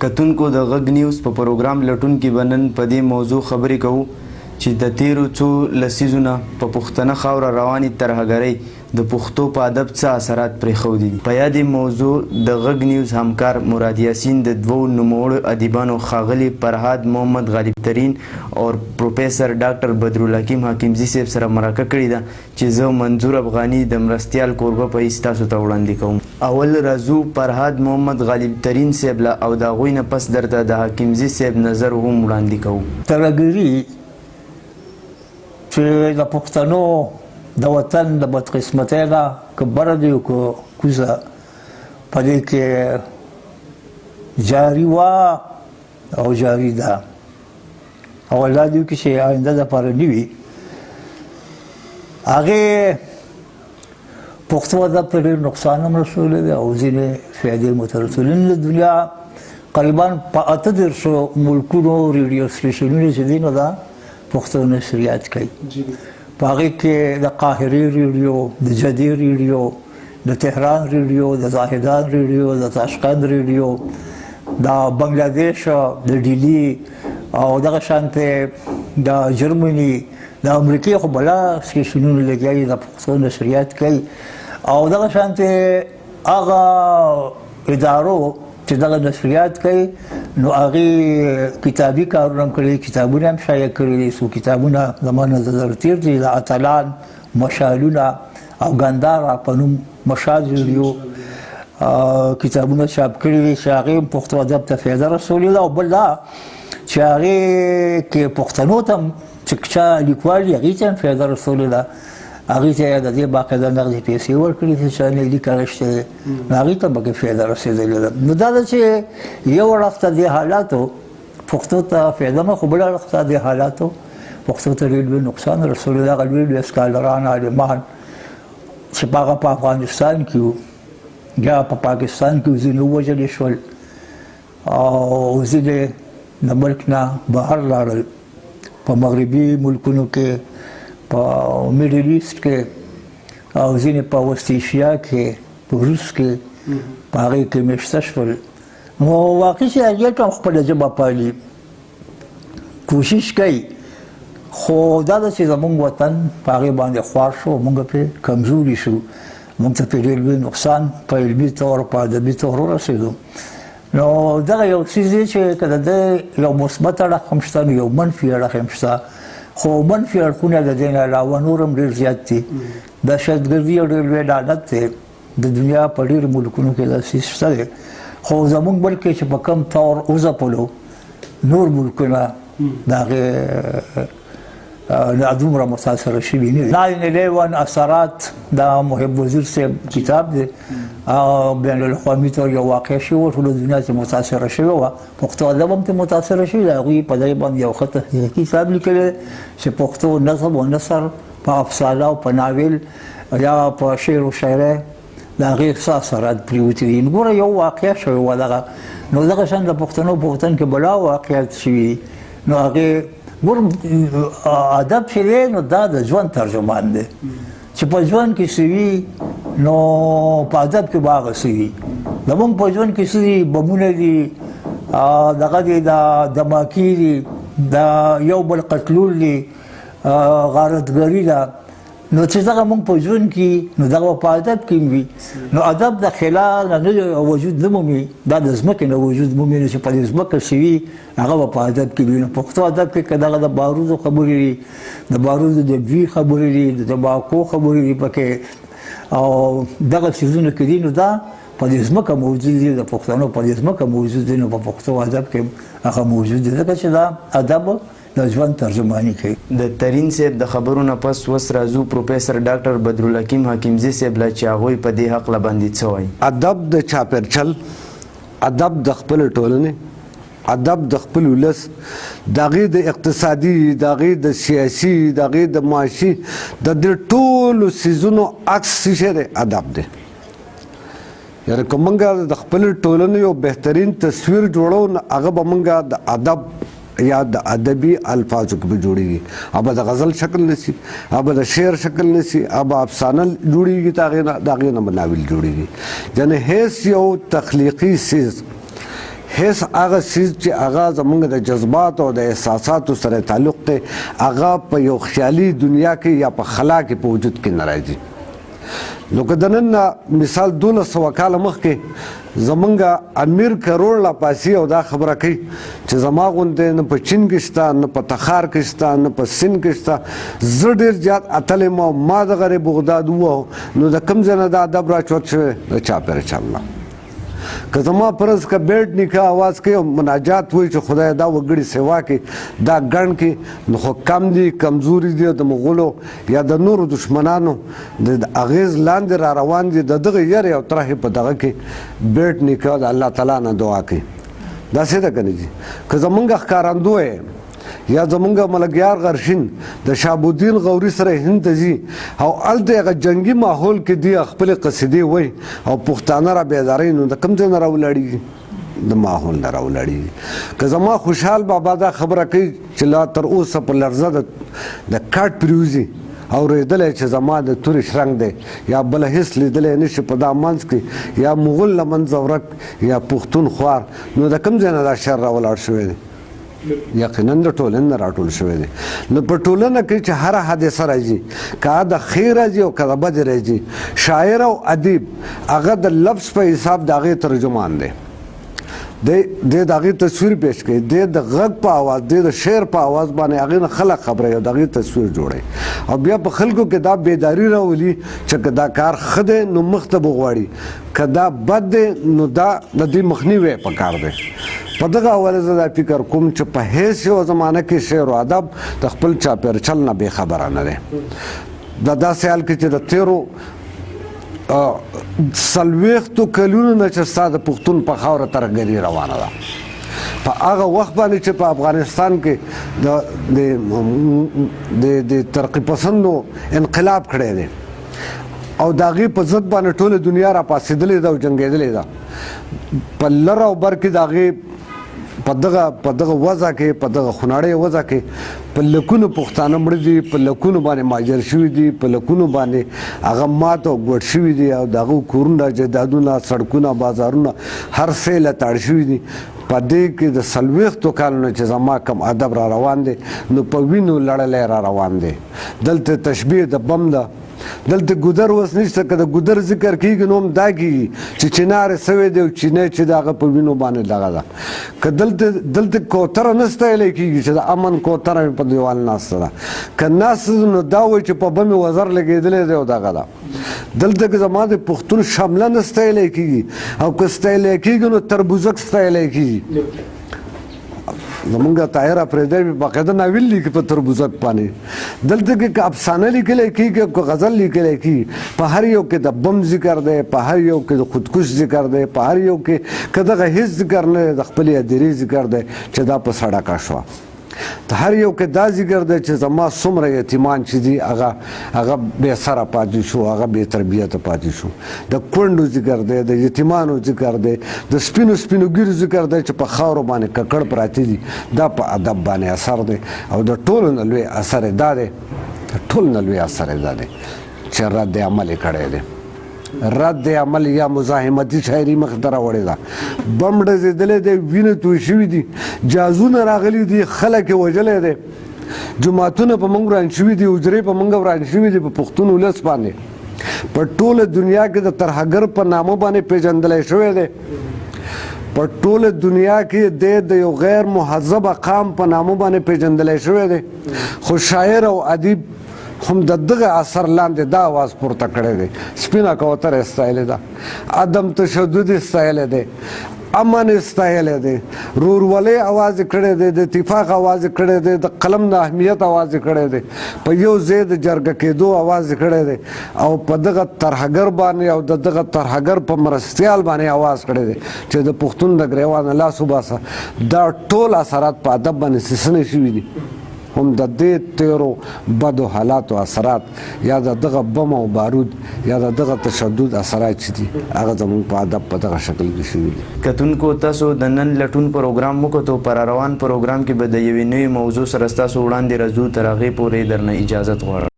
کتونکو د غږ نیوز په پروګرام لټون کې بنن په دې موضوع خبرې کوو چې د تیرو څو لسیزونه په پښتنه خاوره رواني ترهګرۍ د پښتو په ادب څه اثرات پرېښودي دي. په یادې موضوع د غږ نیوز همکار مراد یاسین د دوو نوموړو ادیبانو ښاغلي فرهاد محمد غالب ترین او پروفیسر ډاکټر بدرول حکیم حکیمزي صاحب سره مرکه کړې ده چې زه منظور افغاني د مرستیال کوربه په حیث تاسو ته وړاندې کوم. اول راځو فرهاد محمد غالب ترین صاحب له او د هغوی نه پس درته د حکیمزي صاحب نظر هم وړاندې کوو. ترهګري چې د پښتنو د وطن د بدقسمتۍ نه که بره دی او که کوزه په دې کې جاري وه او جاري ده او الله دې وکړي چې آینده دپاره نه وي. هغې پښتو ادب ته ډېر نقصان هم رسولی دی او ځینې فایدې مو ته رسولي. د دنیا قریبا په 38 ملکونو ریډیو سټیشنونه چې دي نو دا پښتو نشریات کوي. په هغې کې د قاهرې ریډیو، د جدې ریډیو، د تهران ریډیو، د زاهدان ریډیو، د تاشقند ریډیو، د بنګلادیش، د ډیلي او دغه شانتې د جرمني، د امریکې خو بلا سټیشنونه لګیا دي د پښتو نشریات کوي. او دغه شانتې هغه ادارو چې دغه نشریات کوي نو هغې کتابي کارونه هم کړي، کتابونه هم شایع کړي دي. څو کتابونه زما نظر تیر دي، د اتلان، مشالونه او ګنداره په نوم مشال ریډیو کتابونه چاپ کړي دي چې هغې هم پښتو ادب ته فایده رسولې ده. او بل دا چې هغې کې پښتنو ته هم چې چا لیکوال دي هغې ته هم فایده رسولې ده. هغې ته د دې باقاعده نغدې پیسې ورکړي دي چې چا نه لیک اخیستی دی نو هغې ته پکې فایده رسېدلې ده. نو دا ده چې یو اړخ ته دې حالاتو پښتو ته فایده نه، خو بل اړخ ته دې حالاتو پښتو ته ډېر لوی نقصان رسولی دی. هغه لوی لوی سکالران، عالمان چې په هغه په افغانستان کې وو یا په پاکستان کې ځینې ووژلې شول او ځینې د ملک نه بهر لاړل. په مغربي ملکونو کې، په میډل ایسټ کې او ځینې په وسط ایشیا کې، په روس کې، په هغې کې مېشته شول. نو واقعي چې هغې ته هم خپله ژبه پالي، کوشش کوي، خو دا ده چې زموږ وطن په هغې باندې خوار شو، موږ پرې کمزوري شو، موږ ته پرې ډېر لوی نقصان په علمي طور، په ادبي طور ورسېدو. نو دغه یو څیز دی چې که د ده یو مثبت اړخ هم شته نو یو منفي اړخ هم شته. خو منفي اړخونه د دې نه علاوه نور هم ډېر زیات دي. دهشتګردي یو ډېر لوی لعنت دی. د دنیا په ډېرو ملکونو کې دا څیز شته دی، خو زموږ ملک کې چې په کوم طور وځپلو نور ملکونه د هغې دومره متاثره شوي نه دي. 9/11 اثرات د محب وزیر صاحب کتاب دی، بین الاقوامي طور یو واقع شوی وه، ټوله دنیا چې متاثره شوې وه، پښتو ادب هم ترې متاثره شوي دی. هغوی په دې باندې یو ښه تحقیقي کتاب لیکلی دی چې پښتو نظم و نثر په افسانه او په ناول یا په شعر و شاعرۍ د هغې څه اثرات پرېوتي دي. نو ګوره یو واقع شوی وه دغه، نو دغه شان د پښتنو په وطن کې بلا واقعیت شوي دي. نو هغې ګور ادب چې دی نو دا د ژوند ترجمان دی چې په ژوند کې څه وي نو په ادب کې به هغه څه وي. زموږ په ژوند کې څه دي، بمونه دي، دغه دی، د دماکي دي، د یو بل قتلول دي، غارتګري ده. نو چې دغه موږ په ژوند کې نو دغه په ادب کې وي. نو ادب د خلال نه وجود نه مومي، دا د ځمکې نه وجود مومي. نو چې په دې ځمکه څه وي هغه به په ادب کې وي. نو پښتو ادب کې که دغه د بارودو خبرې دي، د بارودو د بوي خبرې دي، د تمباکو خبرې دي پکې او دغه څیزونه کې دي، نو دا په دې ځمکه موجود دي، د پښتنو په دې ځمکه موجود دي. نو په پښتو ادب کې هغه موجود دي ځکه چې دا ادب د ژوند ترجماني کوي. د ترین صاحب د خبرو نه پس اوس راځو پروفیسر ډاکټر بدرول حکیم حکیمزي صاحب له چې هغوی په دې هکله باندې څه وایي. ادب د چاپېرچل، ادب د خپل ټولنې، ادب د خپل ولس، د هغې د اقتصادي، د هغې د سیاسي، د هغې د معاشي، د دې ټولو څیزونو عکس څه شی دی؟ ادب دی. یعنې که موږ د خپل ټولنې یو بهترین تصویر جوړو نو هغه به موږ د ادب یا د ادبي الفاظو کې به جوړېږي. ابه د غزل شکل نیسي، ابه د شعر شکل نیسي، ابه افسانه جوړېږي، د هغې نه به ناول جوړېږي. یعنې هیڅ یو تخلیقي څیز، هیڅ هغه څیز چې هغه زموږ د جذبات او د احساساتو سره تعلق دی هغه په یو خیالي دنیا کې یا په خلا کې په وجود کې نه راځي. نو که د نن مثال 1200 کاله مخکې زمونږ امیر کروړ لا پاسي او دا خبره کوي چې زما غوندې نه په چین کې شته نه په تخار کې شته نه په سند کې شته زه ډېر زیات اتلی ما دغه بغداد ووهو نو د کوم ځای نه دا ادب راچوت شوی د چاپېره نه که زما فرض که بیډ نیکه آواز کوي او مناجات وایي چې خدای دا وګړي سیوا کې دا ګڼ کې نو خو کم دي کمزوري دي د مغولو یا د نورو دشمنانو د اغیز لاندې را روان دي د دغه یرې او ترهې په دغه کې بیډ نیکه د الله تعالی نه دعا کوي داسې ده که نه دي که زمونږ ښکارندوی یا زمونږ ملګیار غرشین د شهابالدین غوري سره هند ته ځي او هلته هغه جنګي ماحول کې دی خپلې قصیدې وایي او پښتانه را بیداروي نو د کوم ځای نه راولاړېږي د ماحول نه راولاړېږي که زما خوشحال بابا دا خبره کوي چې لا تر اوسه په لړزه د کاټ پریوزي اورېدلی چې زما د تورې شرنګ دی یا بله هېڅ لیدلی نه شي په دا منځ کې یا مغول له منځه ورک یا پښتون خوار نو د کوم ځای نه دا شر راولاړ شوی دی یقینا د ټولنې نه راټول شوی دی نو په ټولنه کې چې هره حادثه راځي که د ښې راځي او که د بدې راځي شاعر او ادیب هغه د لفظ په حساب د هغې ترجمان دی دی د هغې تصویر پیش کوي دی د غږ په آواز دی د شعر په آواز باندې هغې نه خلک خبروي او د هغې تصویر جوړوي او بیا په خلکو کې دا بیداري راولي چې که دا کار ښه دی نو مخ ته به غواړي که دا بد دی نو دا د دې مخنیوی پکار دی په دغه حواله زه دا فکر کوم چې په هیڅ یو زمانه کې شعر او ادب د خپل چاپېرچل نه بې خبره نه دی دا داسې حال کې چې د تېرو 40 کلونو نه چې ستا د پښتون په خاوره ترهګري روانه ده په هغه وخت باندې چې په افغانستان کې د ترقي پسندو انقلاب کړی دی او د هغې په ضد باندې ټوله دنیا را پاڅېدلې ده او جنګېدلې ده په لر او بر کې د هغې په دغه وضع کې په دغه خونړۍ وضع کې په لکونو پښتانه مړه دي په لکونو باندې مهاجر شوي دي په لکونو باندې هغه مات او ګوډ شوي دي او د هغو کورونه جایدادونه سړکونه بازارونه هر څه یې لتاړ شوي دي په دې کې د 40 کالونو چې زما کم ادب را روان دی نو په وینو لړلی را روان دی دلته تشبیه د بم ده دلته ګودر اوس نشته که د ګودر ذکر کېږي نو هم دا کېږي چې چنار یې سوی دی او چینی چې د هغه په وینو باندې دغه ده که دلته کوتره نه ستایلی کېږي چې د امن کوتره مې په دیوال ناسته ده که ناسته نو دا وایي چې په بمې وزر لګېدلی دی او دغه ده دلته که زما د پښتون شمله نه ستایلی کېږي او که ستایلی کېږي نو تربوزک ستایلی کېږي زمونږ طاهر افریدی باقاعده ناول لیکي په تربوزک باندې دلته کې که افسانه لیکلی کېږي او که غزل لیکلی کېږي په هر یو کې د بم ذکر دی په هر یو کې د خودکش ذکر دی په هر یو کې که دغه هېڅ ذکر نه دی د خپلې هدیرې ذکر دی چې دا په سړکه شوه ته هر یو کې دا ذکر دی چې زما څومره یتیمان چې دي هغه بې سره پاتې شو هغه بې تربیته پاتې شو د کونډو ذکر دی د یتیمانو ذکر دی د سپینو ګیرو ذکر دی چې په خاورو باندې ککړ پراته دي دا په ادب باندې اثر دی او د ټولو نه لوی اثر یې دا دی چې رد عمل یې کړی دی رد عمل یا مزاحمتي شاعري مخې ته راوړې ده بم ډزېدلی دی وینې توی شوي دي جازونه راغلي دي خلک یې وژلی دی جوماتونه په موږ وران شوي دي حجرې په موږ وران شوي دي په پښتون ولس باندې په ټوله دنیا کې د ترهګر په نامه باندې پیژندلی شوی دی په ټوله دنیا کې د یو غیر مهذب قام په نامه باندې پیژندلی شوی دی خو شاعر او ادیب هم د دغه اثر لاندې دا आवाज پورته کړی دی سپینه کوتره یې ستایلې ده عدم تشدد یې ستایلی دی امن یې ستایلی دی رورولۍ आवाज یې کړی دی د اتفاق आवाज یې کړی دی د قلم د اهمیت आवाज یې کړی دی په یو ځای د جرګه کېدو आवाज یې کړی دی او په دغه ترهګر باندې او د دغه ترهګر په مرستیال باندې आवाज کړی دی چې د پښتون د ګریوانه لاس وباسه دا ټول اثرات په ادب باندې سیسنې شوي دي هم د دې تیرو بدو حالاتو اثرات یا د دغه بم او بارود یا د دغه تشدد اثرات چې دي هغه زموږ په ادب په دغه شکل کې شوي دي کتونکو تاسو د نن لټون پروګرام وکړو پر روان پروګرام کې به د یوې نوې موضوع سره ستاسو وړاندې راځو تر هغې پورې درنه اجازت غواړم